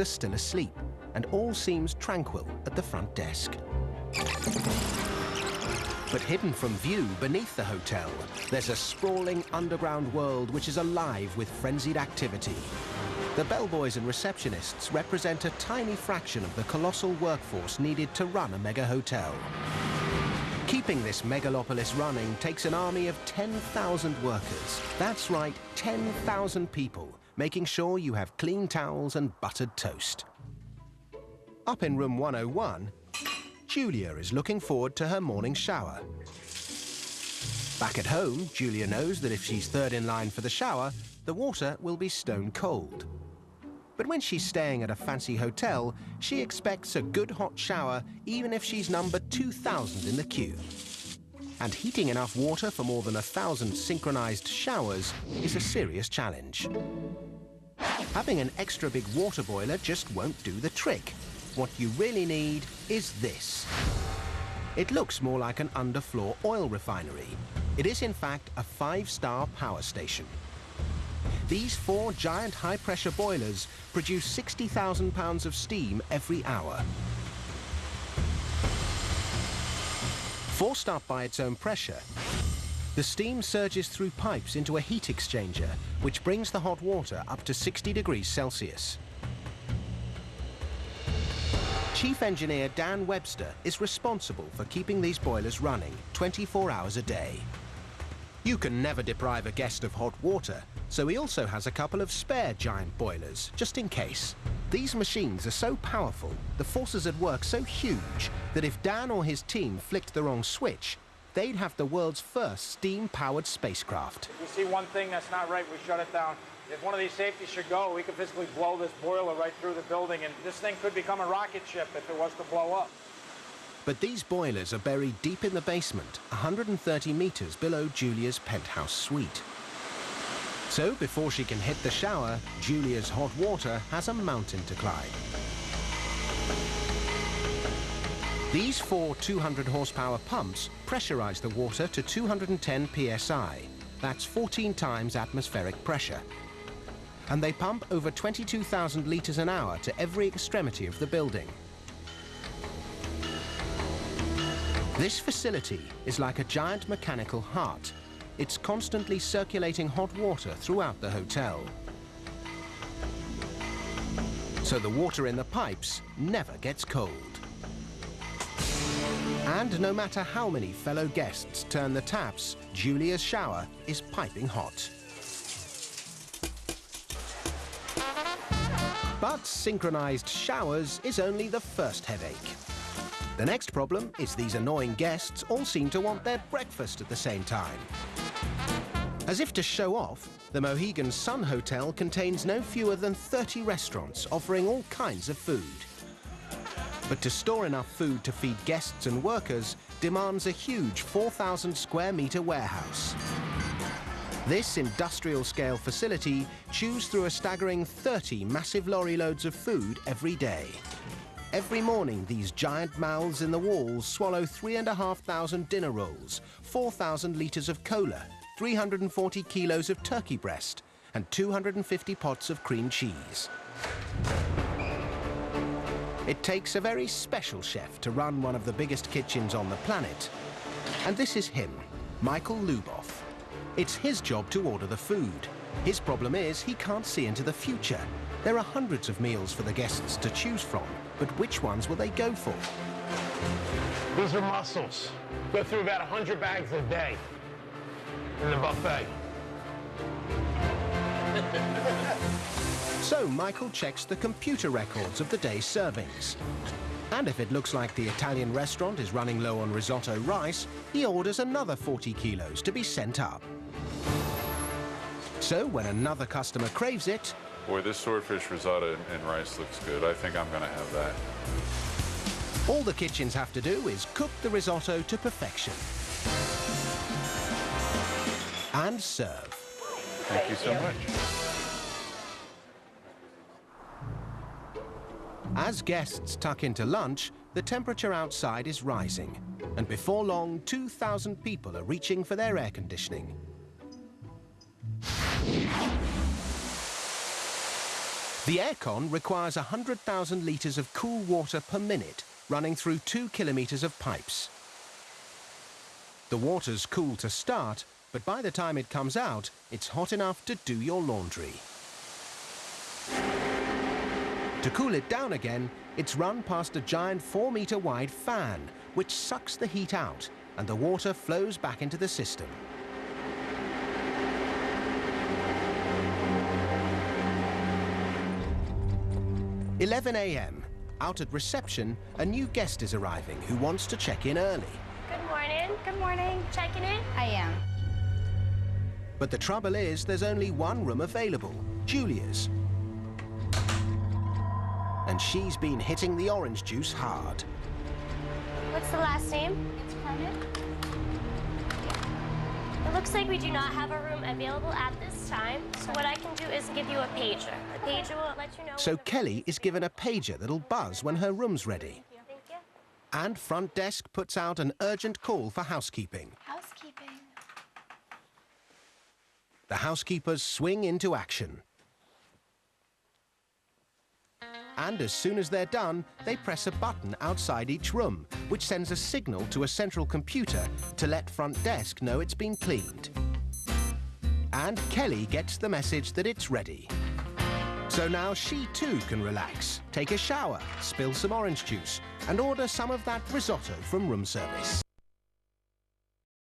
are still asleep, and all seems tranquil at the front desk. But hidden from view beneath the hotel, there's a sprawling underground world which is alive with frenzied activity. The bellboys and receptionists represent a tiny fraction of the colossal workforce needed to run a mega hotel. Keeping this megalopolis running takes an army of 10,000 workers. That's right, 10,000 people, making sure you have clean towels and buttered toast. Up in room 101, Julia is looking forward to her morning shower. Back at home, Julia knows that if she's third in line for the shower, the water will be stone cold. But when she's staying at a fancy hotel, she expects a good hot shower even if she's number 2,000 in the queue. And heating enough water for more than 1,000 synchronized showers is a serious challenge. Having an extra big water boiler just won't do the trick. What you really need is this. It looks more like an underfloor oil refinery. It is in fact a 5-star power station. These 4 giant high-pressure boilers produce 60,000 pounds of steam every hour. Forced up by its own pressure, the steam surges through pipes into a heat exchanger, which brings the hot water up to 60 degrees Celsius. Chief Engineer Dan Webster is responsible for keeping these boilers running 24 hours a day. You can never deprive a guest of hot water, so he also has a couple of spare giant boilers, just in case. These machines are so powerful, the forces at work so huge, that if Dan or his team flicked the wrong switch, they'd have the world's first steam-powered spacecraft. If we see one thing that's not right, we shut it down. If one of these safeties should go, we could physically blow this boiler right through the building, and this thing could become a rocket ship if it was to blow up. But these boilers are buried deep in the basement, 130 meters below Julia's penthouse suite. So before she can hit the shower, Julia's hot water has a mountain to climb. These 4 200-horsepower pumps pressurize the water to 210 psi. That's 14 times atmospheric pressure. And they pump over 22,000 liters an hour to every extremity of the building. This facility is like a giant mechanical heart. It's constantly circulating hot water throughout the hotel. So the water in the pipes never gets cold. And no matter how many fellow guests turn the taps, Julia's shower is piping hot. But synchronized showers is only the first headache. The next problem is these annoying guests all seem to want their breakfast at the same time. As if to show off, the Mohegan Sun Hotel contains no fewer than 30 restaurants offering all kinds of food. But to store enough food to feed guests and workers demands a huge 4,000 square meter warehouse. This industrial-scale facility chews through a staggering 30 massive lorry loads of food every day. Every morning, these giant mouths in the walls swallow 3,500 dinner rolls, 4,000 liters of cola, 340 kilos of turkey breast, and 250 pots of cream cheese. It takes a very special chef to run one of the biggest kitchens on the planet. And this is him, Michael Luboff. It's his job to order the food. His problem is he can't see into the future. There are hundreds of meals for the guests to choose from, but which ones will they go for? These are mussels. Go through about 100 bags a day in the buffet. So Michael checks the computer records of the day's servings. And if it looks like the Italian restaurant is running low on risotto rice, he orders another 40 kilos to be sent up. So when another customer craves it... Boy, this swordfish risotto and rice looks good. I think I'm going to have that. All the kitchens have to do is cook the risotto to perfection. And serve. Thank you so much. As guests tuck into lunch, the temperature outside is rising. And before long, 2,000 people are reaching for their air conditioning. The aircon requires 100,000 litres of cool water per minute running through 2 kilometres of pipes. The water's cool to start, but by the time it comes out, it's hot enough to do your laundry. To cool it down again, it's run past a giant 4-metre wide fan, which sucks the heat out, and the water flows back into the system. 11 a.m. Out at reception, a new guest is arriving who wants to check in early. Good morning. Good morning. Checking in? I am. But the trouble is, there's only one room available, Julia's. And she's been hitting the orange juice hard. What's the last name? It's Cronin. It looks like we do not have a room available at this time, so what I can do is give you a pager. The pager will let you know... So Kelly is given a pager that'll buzz when her room's ready. Thank you. And front desk puts out an urgent call for housekeeping. Housekeeping. The housekeepers swing into action. And as soon as they're done, they press a button outside each room, which sends a signal to a central computer to let front desk know it's been cleaned. And Kelly gets the message that it's ready. So now she too can relax, take a shower, spill some orange juice, and order some of that risotto from room service.